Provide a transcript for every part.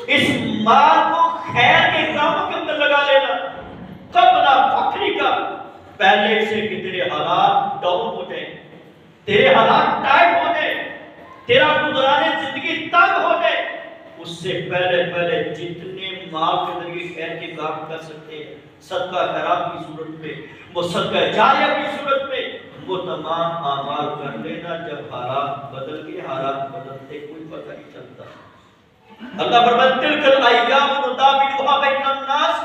اس مال کو خیر کے کاموں کے اندر لگا لینا. قبل فقری کا، پہلے سے کہ تیرے حالات ڈاؤن ہو جائیں، تیرے حالات ٹائٹ ہو جائیں، تیرا گزرانے زندگی تنگ ہو جائے، اس سے پہلے جتنے مال کے ذریعے خیر کے کام کر سکتے ہیں، صدقہ خیرات کی صورت میں، وہ صدقہ جاریہ کی صورت میں، وہ تمام اعمال کر لینا. جب حالات بدل گئے، حالات بدلتے کوئی پتہ نہیں چلتا. اللہ فرماتے ہیں تلک الایام نداولها بین الناس،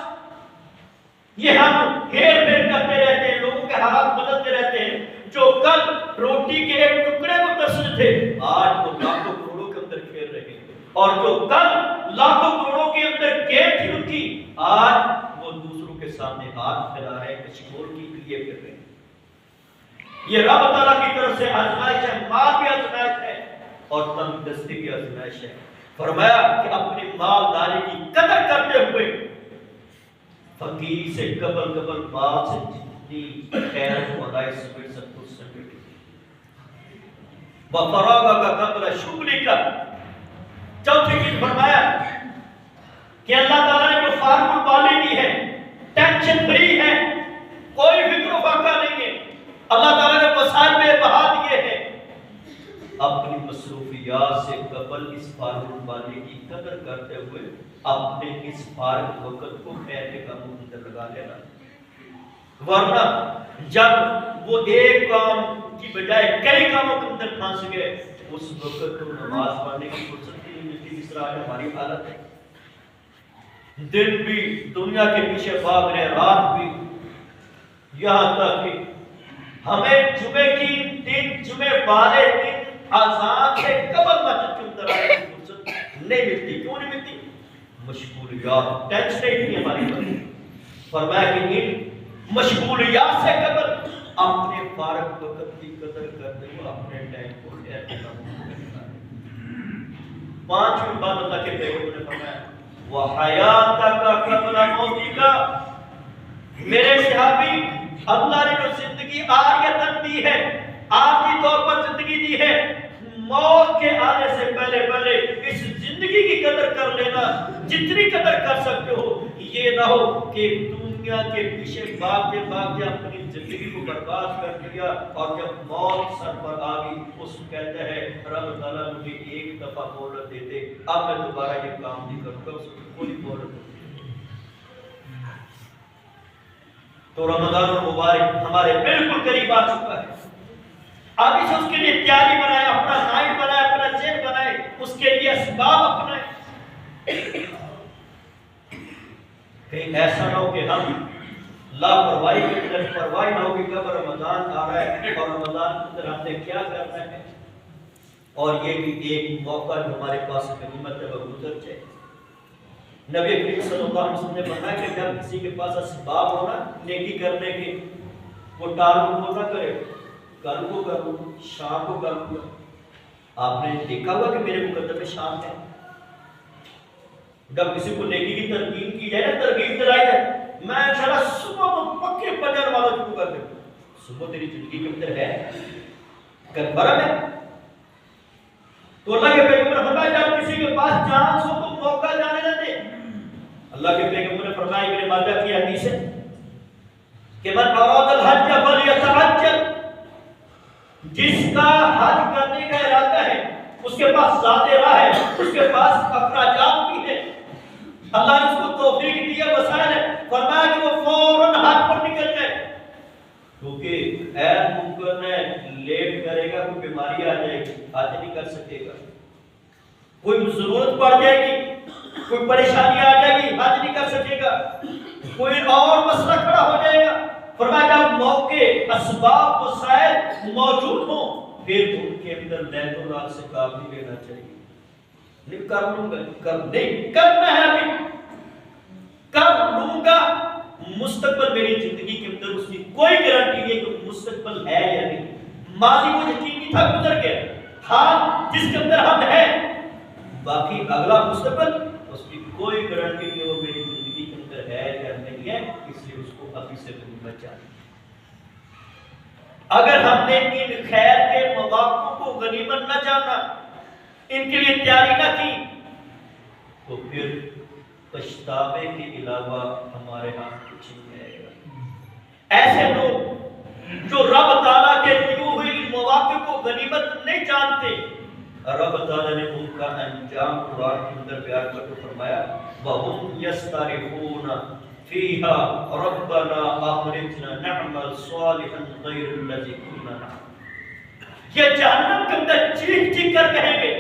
یہ ہم ہیر پھیر کرتے رہتے ہیں، لوگوں کے حالات بدلتے رہتے ہیں. جو کل روٹی کے ایک ٹکڑے کو ترستے تھے، آج وہ لاکھوں کروڑوں کے اندر کھیل رہے ہیں. اور جو کل لاکھوں کروڑوں کے اندر گیم تھی ان کی، آج وہ دوسروں کے سامنے ہاتھ پھیلا رہے ہیں، کشکول کی لیے پھر رہے ہیں. یہ رب تعالیٰ کی طرف سے آزمائش ہے، مال بھی آزمائش ہے اور تندرستی بھی آزمائش ہے. فرمایا کہ اپنی مالداری کی قدر کرتے ہوئے فقیر سے قبل مال سے جتنی خیر و خدائی سمیٹ سکتے اس سمیٹ. وَفَرَاغَكَ قَبْلَ شُغْلِكَ. چوتھی چیز فرمایا کہ اللہ تعالیٰ نے جو فارغ البالغی ہے، ٹینشن فری ہے، کوئی فکر و فاقہ نہیں ہے. اللہ تعالیٰ نے وسائل میں بہا دیے ہیں. اپنی مصروفیات سے قبل اس فارغ البالغی کی قدر کرتے ہوئے اپنے اس فارغ وقت کو خیر کے کاموں کے اندر لگا لینا. ورنہ جب وہ ایک کام کی بجائے کئی کاموں کے اندر پھنس گئے، اس وقت تو نماز پڑھنے کی فرصت نہیں ملتی. اس طرح ہماری حالت ہے، دن بھی دنیا کے پیچھے بھاگ رہے، رات بھی، یہاں تک کہ ہمیں جمعے کی دن، جمعے والے دن اذان سے قبل مسجد کے اندر آنے کی فرصت نہیں ملتی. کیوں نہیں ملتی؟ مشغولیات، ٹینشن نہیں ہماری بنی. فرمایا کہ ان مشغولیات سے قبل اپنے فارغ وقت کی قدر کرتے ہوئے اپنے ٹائم کو خیر کے کاموں میں لگانا. پانچویں بات اللہ کے پیغمبر نے فرمایا وَحَيَاتَكَ قَبْلَ مَوْتِكَ. میرے صحابی، اللہ نے جو زندگی عاریتاً دی ہے، آخری طور پر زندگی دی ہے، موت کے آنے سے پہلے اس زندگی کی قدر کر لینا. جتنی قدر کر سکتے ہو. یہ نہ ہو کہ دنیا کے پیچھے بھاگتے اپنی زندگی کو برباد کر دیا اور جب موت سر پر آ گئی اس کہتا ہے رب تعالیٰ مجھے ایک دفعہ مہلت دے دے، اب میں دوبارہ یہ کام نہیں کروں گا. اس کو کوئی مہلت نہیں. تو رمضان المبارک ہمارے بالکل قریب آ چکا ہے. ابھی سے اس کے لیے تیاری بنائے، اپنا مائنڈ بنائے، اپنا ذہن بنائے، اس کے لیے اسباب اپنائے. کہیں ایسا نہ ہو کہ ہم لاپرواہی کے اندر پرواہی نہ ہو کہ کب رمضان آ رہا ہے اور رمضان کے اندر ہم نے کیا کرنا ہے. اور یہ بھی ایک موقع جو ہمارے پاس غنیمت ہے وہ گزر جائے. نبی کریم صلی اللہ علیہ وسلم نے فرمایا کہ جب کسی کے پاس اسباب ہونا نیکی کرنے کے، وہ ٹال مٹول نہ کرے، کل کو کروں، شام کو کروں. آپ نے دیکھا ہوا کہ میرے مقدر میں شام ہے. جب کسی کو نیکی کی ترغیب کی جائے نا، ترغیب دلائی جائے، میں انشاءاللہ صبح کو پکے فجر والا شروع کر دوں. صبح تیری زندگی کے اندر ہے، کل برم ہے. تو اللہ کے پیغمبر نے فرمایا جب کسی کے پاس چانس ہو تو موقع جانے نہ دے. اللہ کے پیغمبر نے فرمایا ابن ماجہ کی حدیث ہے کہ من اراد الحج فلیتعجل. جس کا حج کرنے کا ارادہ ہے، اس کے پاس ذات راہ ہے، اس کے پاس اخراجات بھی ہے، اللہ نے اس کو توفیق دی ہے، وسائل ہے، فرمایا کہ وہ فوراً حج پر نکل جائے. کیونکہ عین ممکن ہے لیٹ کرے گا کوئی بیماری آ جائے گی، حج نہیں کر سکے گا. کوئی ضرورت پڑ جائے گی، کوئی پریشانی آ جائے گی، حج نہیں کر سکے گا. کوئی اور مسئلہ کھڑا ہو جائے گا. فرمایا جب موقع، اسباب، وسائل موجود ہوں پھر ان کے اندر نیت و رات سے کام نہیں لینا چاہیے. نہیں کر لوں گا، نہیں کرنا ہے، ابھی کر لوں گا. مستقبل میری زندگی کے اندر اس کی کوئی گارنٹی نہیں کہ مستقبل ہے یا نہیں. ماضی وہ یقینی تھا، گزر گیا. حال جس کے اندر ہم ہیں، باقی اگلا مستقبل اس کی کوئی گارنٹی نہیں وہ میری زندگی کے اندر ہے یا نہیں ہے. اس لیے اس کو ابھی سے غنیمت چاہیے. اگر ہم نے ان خیر کے مواقع کو غنیمت نہ جانا، ان کے لیے تیاری نہ کی، تو پھر پچھتاوے کے علاوہ ہمارے ہاں کچھ نہیں رہے گا۔ ایسے لوگ جو رب تعالیٰ کے دیے ہوئے ان مواقع کو غنیمت نہیں جانتے، رب تعالیٰ نے ان کا انجام قرآن کے اندر بیان کر کے فرمایا وَهُمْ يَسْتَرِخُونَ فِيهَا رَبَّنَا أَخْرِجْنَا نَعْمَلْ صَالِحًا غَيْرَ الَّذِي كُنَّا نَعْمَلُ۔ یہ جہنم کے اندر چیخ چیخ کر کہیں گے،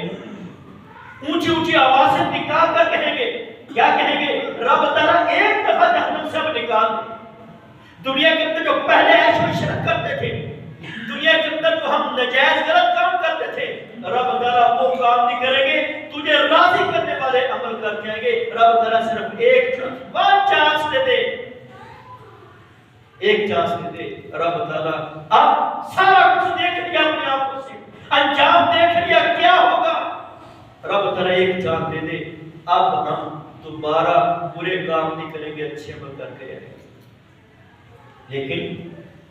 اونچی اونچی آواز سے نکال کر کہیں گے، کیا کہیں گے؟ رب تعالیٰ ایک دفعہ جہنم سے ہم نکال دیں۔ دنیا کے اندر جو پہلے عیش و عشرت کرتے تھے، دنیا کے اندر جو ہم نجائز غلط کام کرتے تھے، رب تعالیٰ وہ کام نہیں کریں گے، تجھے راضی کرنے والے عمل کر کے آئیں گے۔ رب تعالیٰ صرف ایک چانس دے دے، ایک چانس دے دے۔ رب تعالیٰ اب سارا کچھ دیکھ لیا اپنے آنکھوں سے، انجام دیکھ لیا کیا ہوگا۔ رب تعالیٰ ایک چانس دے دے، اب ہم دوبارہ برے کام نہیں کریں گے، اچھے عمل کر کے آئیں گے۔ لیکن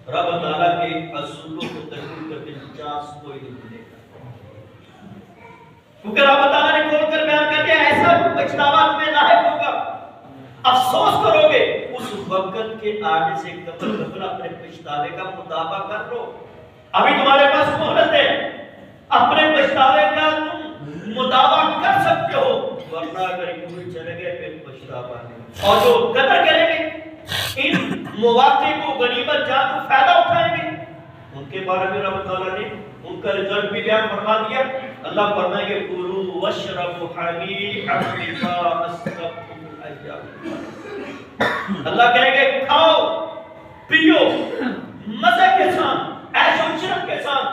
رب تعالیٰ کے اصولوں کو تحقیق کرتے چانس کوئی نہیں ملے گا، کیونکہ رب تعالیٰ نے کھول کر بیان کر دیا ایسا پچھتاوا تمہیں لاحق ہوگا، افسوس کرو گے۔ اس وقت کے آنے سے قبل اپنے پچھتاوے کا مطابقہ کر لو، ابھی تمہارے پاس مہلت ہے، اپنے پچھتاوے کا تم مطابقہ کر سکتے ہو، ورنہ اگر یوں چلے گئے پھر پچھتاوا نہیں۔ اور جو قدر کریں گے، ان مواقع کو غنیمت جان کو فائدہ اٹھائیں گے، ان کے بارے میں رب تعالیٰ نے ان کا رزلٹ بھی بیان فرما دیا۔ اللہ فرمائے گے کُلُوا وَاشْرَبُوا حَنِیعًا بِمَا أَسْلَفْتُمُ الْأَيَّامَ۔ اللہ کہے گے کھاؤ پیو مزے کے ساتھ، عیش و عشرت کے ساتھ،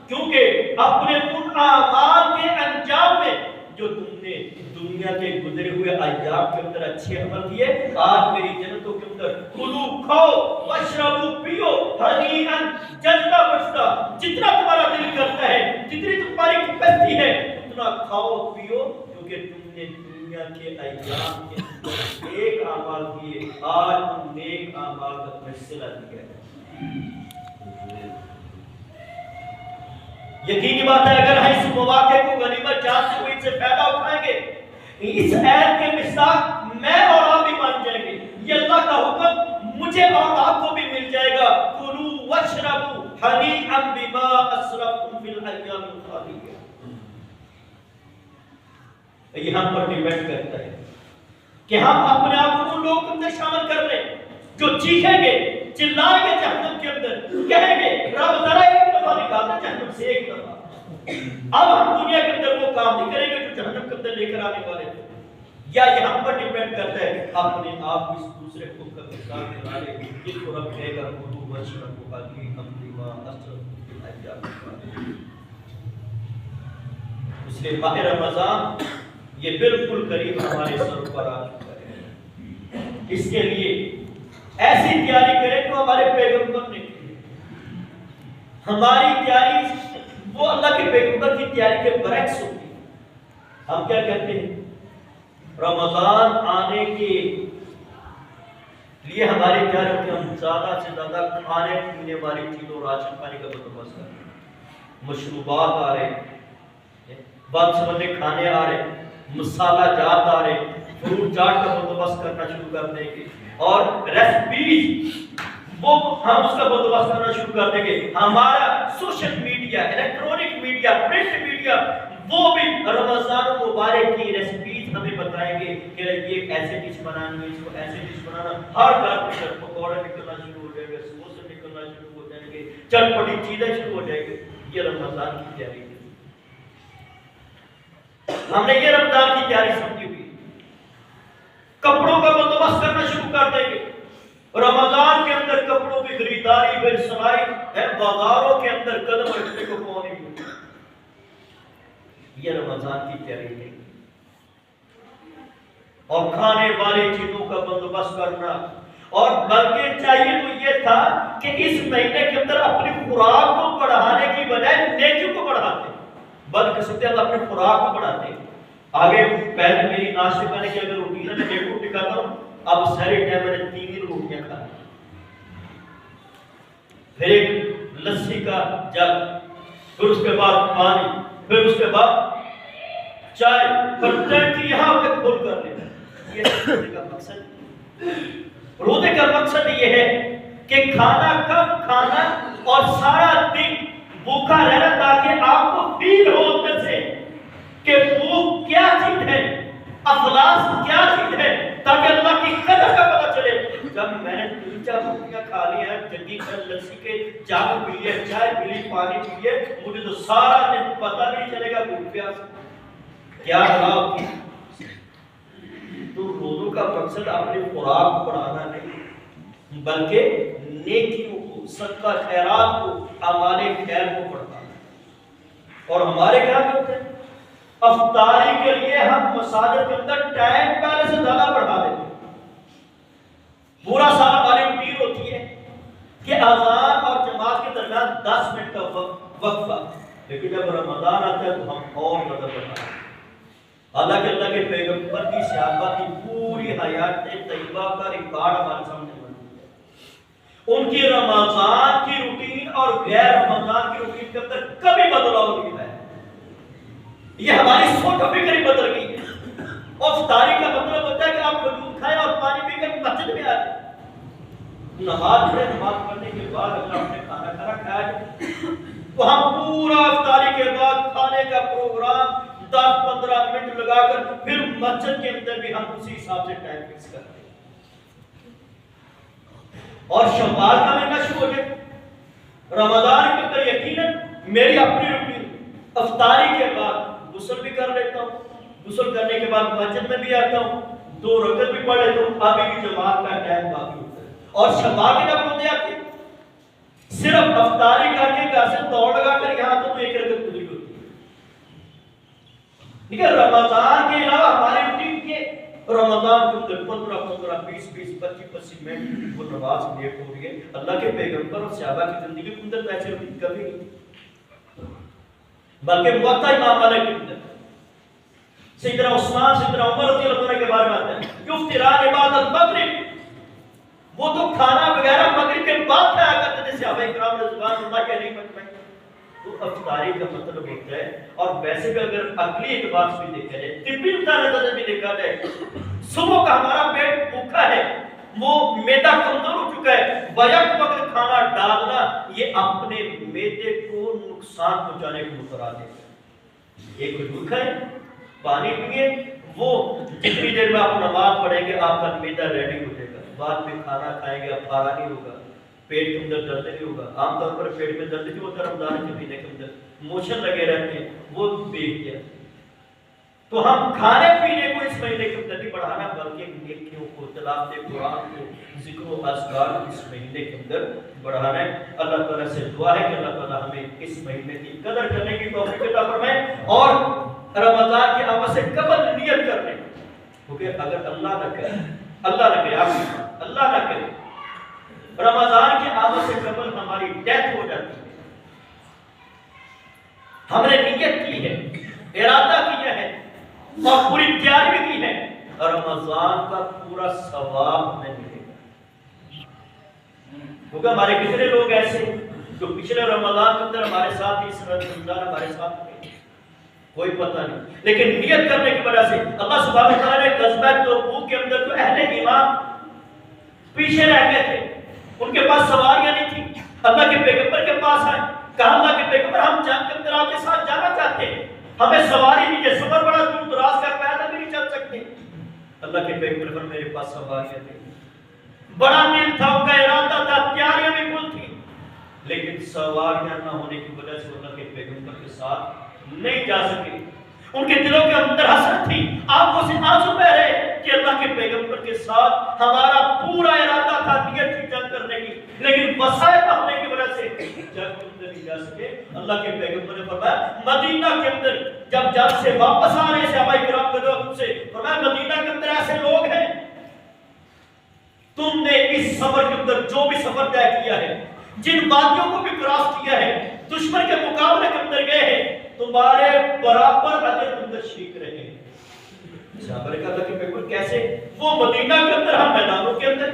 کیونکہ اپنے ان اعمال کے انجام میں جو تم نے دنیا کے گزرے ہوئے ایام کے اندر اچھے عمل کیے، آج میری جنتوں کے اندر کلو کھاؤ واشربو پیو ہنیئا جلتا بچتا، جتنا تمہارا دل کرتا ہے، جتنی تمہاری کیپیسٹی ہے اتنا کھاؤ پیو، کیونکہ تم نے دنیا کے ایام کے اندر نیک اعمال کیے، آج ان نیک اعمال کا تمہیں صلہ دیا ہے۔ یقینی بات ہے اگر ہم اس مواقع کو غنیمت جانتے ہوئے ان سے فائدہ اٹھائیں گے، اس آیت کے مصداق میں اور آپ بھی مان جائیں گے، یہ اللہ کا حکم مجھے اور آپ کو بھی مل جائے گا، کلوا واشربوا ہنیئا بما اسرفتم فی الایام الخالیہ۔ یہ ہم پر ڈیپینڈ کرتا ہے کہ ہم اپنے آپ کو ان لوگوں کے اندر شامل کر لیں جو چیخیں گے، چلائیں گے جہنم کے اندر، کہیں گے رب ذرا ایک دفعہ نکالنا جہنم سے ایک دفعہ۔ اب ہم دنیا کے اندر وہ کام نہیں کریں گے جو جہنم کے اندر لے کر آنے والے تھے، یا یہ ہم پر ڈیپینڈ کرتا ہے اپنے آپ اس دوسرے کو کا مثال بنا لے، جس کو رب کہے گا کلوا واشربوا ہنیئا بما اسرفتم فی الایام الخالیہ۔ اس لیے ماہ رمضان یہ بالکل قریب ہمارے سر پر آ چکا ہے، اس کے لیے ایسی تیاری کریں جو ہمارے پیغمبر نے کی۔ ہماری تیاری وہ اللہ کے پیغمبر کی تیاری کے برعکس ہوتی ہے۔ ہم کیا کہتے ہیں؟ رمضان آنے کے لیے ہماری تیاری ہوتی ہے، ہم زیادہ سے زیادہ کھانے پینے والی چیزوں، راشن پانی کا بندوبست کرتے ہیں، مشروبات آ رہے ہیں، بند سمندے کھانے آ رہے ہیں، مسالہ جات آ رہے ہیں، فروٹ چاٹ کا بندوبست کرنا شروع کر دیں گے، اور ریسپیز وہ ہم اس کا بندوبست کرنا شروع کر دیں گے۔ ہمارا social media, electronic media, print media, وہ بھی رمضان مبارک کی ریسپیز ہمیں بتائیں گے کہ یہ ایسے ڈش بنانی ہے، اس کو ایسے ڈش بنانا، ہر گھر میں پکوڑے نکلنا شروع ہو جائیں گے، سموسے نکلنا شروع ہو جائیں گے، چٹپٹی چیزیں شروع ہو جائیں گے۔ یہ رمضان کی تیاری ہے، ہم نے یہ رمضان کی تیاری سمجھی ہوئی۔ کپڑوں کا بندوبست کرنا شروع کر دیں گے، رمضان کے اندر کپڑوں کی خریداری بے سرائی ہے، بازاروں کے اندر قدم رکھنے کو کون نہیں ہوتا۔ یہ رمضان کی تیاری ہے، اور کھانے والی چیزوں کا بندوبست کرنا، اور بلکہ چاہیے تو یہ تھا کہ اس مہینے کے اندر اپنی خوراک کو بڑھانے کی بجائے نیکیوں کو بڑھاتے، بدقسمتی سے اپنی خوراک کو بڑھاتے۔ آگے پہلے میری ناشتے کرنے کی اگر روٹین ہے، میں 1 روٹی کھاتا ہوں، اب سارے ٹائم میں نے 3 روٹیاں کھائی، پھر ایک لسی کا جگ، پھر اس کے بعد پانی، پھر اس کے بعد چائے، کنٹینٹ یہاں پہ خود کر لینا. یہ روزے کا مقصد. روزے کا مقصد یہ ہے کہ کھانا کم کھانا اور سارا دن بھوکا رہنا تاکہ آپ کو فیل ہو اندر سے کہ بھوک کیا چیز ہے, افلاس کیا چیز ہے, تاکہ اللہ کی قدر کا پتہ چلے. جب میں نے 3-4 روٹیاں کھا لی ہیں, جلدی کر لسی کے جام پی لیے, چائے پی لی, پانی پی لیے, مجھے تو سارا دن پتہ نہیں چلے گا بھوک پیاس کیا خراب کی. تو روزوں کا مقصد اپنی خوراک بڑھانا نہیں بلکہ نیکیوں کو, صدقہ خیرات کو, اعمال خیر کو بڑھانا. اور ہمارے کیا کرتے ہیں, افطاری کے لیے ہم مساجد کے اندر ٹائم پہلے سے زیادہ بڑھا دیتے ہیں. پورا سال ہماری روٹین ہوتی ہے کہ اذان اور جماعت کے درمیان 10 منٹ کا وقفہ, لیکن جب رمضان آتا ہے تو ہم اور زیادہ بڑھاتے ہیں. حالانکہ اللہ کے پیغمبر کی صحابہ کی پوری حیات طیبہ کا ریکارڈ ہمارے سامنے موجود ہے. ان کی رمضان کی روٹین اور غیر رمضان کی روٹین کے اندر کبھی بدلاؤ نہیں ہے. یہ ہماری سوچ و فکر ہی بدل گئی ہے. اور افطاری کا مطلب ہوتا ہے کہ آپ کھجور کھائیں اور پانی پی کر مسجد میں آ جائیں, نماز پڑھیں, نماز پڑھنے کے بعد اگر آپ نے کھانا کھایا تو ہم پورا افطاری کے بعد کھانے کا پروگرام 10-15 منٹ لگا کر پھر مسجد کے اندر بھی ہم اسی حساب سے ٹائم فکس کرتے ہیں. اور شوال کا مہینہ شروع ہو جائے, رمضان کے اندر یقیناً میری اپنی روٹین, افطاری کے بعد غسل بھی کر لیتا ہوں, غسل کرنے کے بعد مسجد میں بھی آتا ہوں, 2 رکعت بھی پڑھ لیتا ہوں, ابھی بھی جماعت کا ٹائم باقی ہوتا ہے. اور شوال کے جب روزے آتے ہیں صرف افطاری کر کے گھر سے دوڑ لگا کر یہاں تو 1 رکعت پوری ہوتی ہے. ٹھیک ہے, رمضان کے علاوہ ہماری روٹین کے رمضان کے اندر 15, 20, 25 منٹ وہ نماز لیٹ ہو رہی ہے. اللہ کے پیغمبر اور صحابہ کی زندگی کے اندر ایسے روٹین کبھی نہیں, بلکہ موطا امام مالک کے اندر سیدنا عثمان, سیدنا عمر رضی اللہ عنہ کے بارے میں آتا ہے یفطران بعد المغرب, وہ تو کھانا وغیرہ مغرب کے بعد کھایا کرتے تھے صحابہ کرام رضوان اللہ علیہم اجمعین. تو افطاری کا مطلب ہوتا ہے, اور ویسے بھی اگر عقلی اعتبار سے بھی دیکھا جائے, طبی نظر سے بھی دیکھا جائے, صبح کا ہمارا پیٹ بھوکا ہے, وہ معدہ کمزور ہو چکا ہے, بیک وقت کھانا ڈالنا یہ اپنے معدے کو نقصان پہنچانے کو مترادف ہے. ایک کھجور کھائیں, پانی پیئے, وہ جتنی دیر میں آپ نماز پڑھیں گے آپ کا معدہ ریڈی ہو جائے گا. بعد میں کھانا کھائیں گے آپ پارا نہیں ہوگا, پیٹ کے اندر درد نہیں ہوگا. عام طور پر پیٹ میں درد جو ہوتا ہے رمضان کے مہینے کے اندر موشن لگے رہتے ہیں, وہ بیٹھ گیا. تو ہم کھانے پینے کو اس مہینے کے اندر نہیں بڑھانا بلکہ نیکیوں کو, تلاوت قرآن کو, ذکر و اذکار اس مہینے کے اندر بڑھانا ہے. اللہ تعالیٰ سے دعا ہے کہ اللہ تعالیٰ ہمیں اس مہینے کی قدر کرنے کی توفیق عطا فرمائے اور رمضان کے عمل سے قبل نیت کرنے, کیونکہ اگر اللہ نہ کرے, اللہ نہ کرے, آپ اللہ نہ کرے, رمضان کے عمل سے قبل ہماری ڈیتھ ہو جاتی ہے, ہم نے نیت کی ہے, ارادہ کیا ہے اور پوری تیاری بھی کی ہے, رمضان کا پورا ثواب ہمیں ملے گا. کیونکہ ہمارے کتنے لوگ ایسے جو پچھلے رمضان کے اندر ہمارے ساتھ, اس رمضان ہمارے ساتھ تھے, کوئی پتہ نہیں, لیکن نیت کرنے کی وجہ سے اللہ سبحانہ وتعالیٰ نے غزوہ تبوک کے اندر جو اہل ایمان پیچھے رہ گئے تھے, ان کے پاس سواریاں نہیں تھی, اللہ کے پیغمبر کے پاس آئے, کہا اللہ کے پیغمبر ہم جنگ کے اندر آپ کے ساتھ جانا چاہتے ہیں, ہمیں سواری نہیں ہے, سفر بڑا دور دراز کا, پیدل بھی نہیں چل سکتے. اللہ کے پیغمبر پر میرے پاس سواریاں تھیں, بڑا دل تھا, ان کا ارادہ تھا, تیاریاں بھی فل تھی, لیکن سواریاں نہ ہونے کی وجہ سے اللہ کے پیغمبر کے ساتھ نہیں جا سکے. ان کے دلوں کے اندر حسرت تھی, آنکھوں سے آنسو بہ رہے کہ اللہ کے پیغمبر کے ساتھ ہمارا پورا ارادہ تھا نیت کی جنگ کرنے کی, لیکن وسائل نہ ہونے کی وجہ سے جنگ کے اندر نہیں جا سکے. اللہ کے پیغمبر نے فرمایا مدینہ کے اندر جب جنگ سے واپس آ رہے صحابہ کرام کے سے فرمایا مدینہ کے اندر ایسے لوگ ہیں, تم نے اس سفر کے اندر جو بھی سفر طے کیا ہے, جن وادیوں کو بھی کراس کیا ہے, دشمن کے مقابلے کے اندر گئے ہیں, تمہارے برابر اجر اندر شریک رہے ہیں. صحابہ نے کہا کہ پیغمبر کیسے؟ وہ مدینہ کے اندر, ہم میدانوں کے اندر,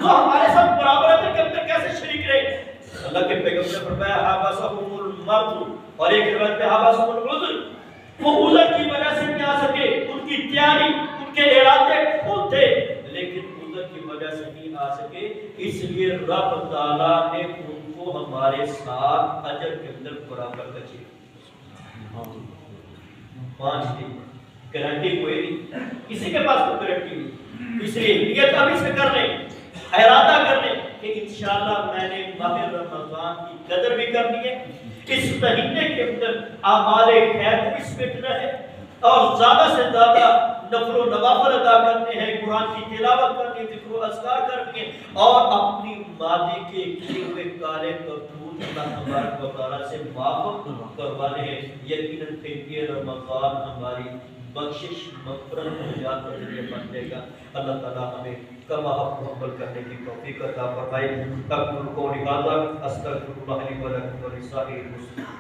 وہ ہمارے ساتھ برابر اجر کے اندر کیسے شریک رہے؟ اللہ کے پیغمبر نے فرمایا حبسہم المرض, اور ایک روایت میں حبسہم العذر, وہ عذر کی وجہ سے نہیں آ سکے, ان کی تیاری، ان کے ارادے فل تھے، لیکن عذر کی وجہ سے نہیں آ سکے، اس لیے رب تعالیٰ نے ان کو ہمارے ساتھ اجر کے اندر برابر کا چیز 5 دن گارنٹی کوئی نہیں، کسی کے پاس کوئی گارنٹی نہیں، اس لیے نیت ابھی سے کر لیں، ارادہ کر لیں کہ انشاءاللہ میں نے ماہ رمضان کی قدر بھی کرنی ہے، اس مہینے کے اندر اعمال خیر کو بھی سمیٹنا ہے اور زیادہ سے زیادہ نفل و نوافل ادا کرنے ہیں، قرآن کی تلاوت کرنی ہے، ذکر و اذکار کرنی ہے اور اپنی ماضی کے کیے ہوئے کالے کرتوت اللہ تبارک و تعالیٰ سے معاف کروانے ہیں۔ یقیناً کہ یہ رمضان ہماری بخشش مغفرت و نجات کا ذریعہ بن جائے گا۔ اللہ تعالیٰ ہمیں کما حق عمل کرنے کی توفیق عطا فرمائے۔ اقول قولی ھذا استغفر اللہ لی و لکم ولسائر المسلمین۔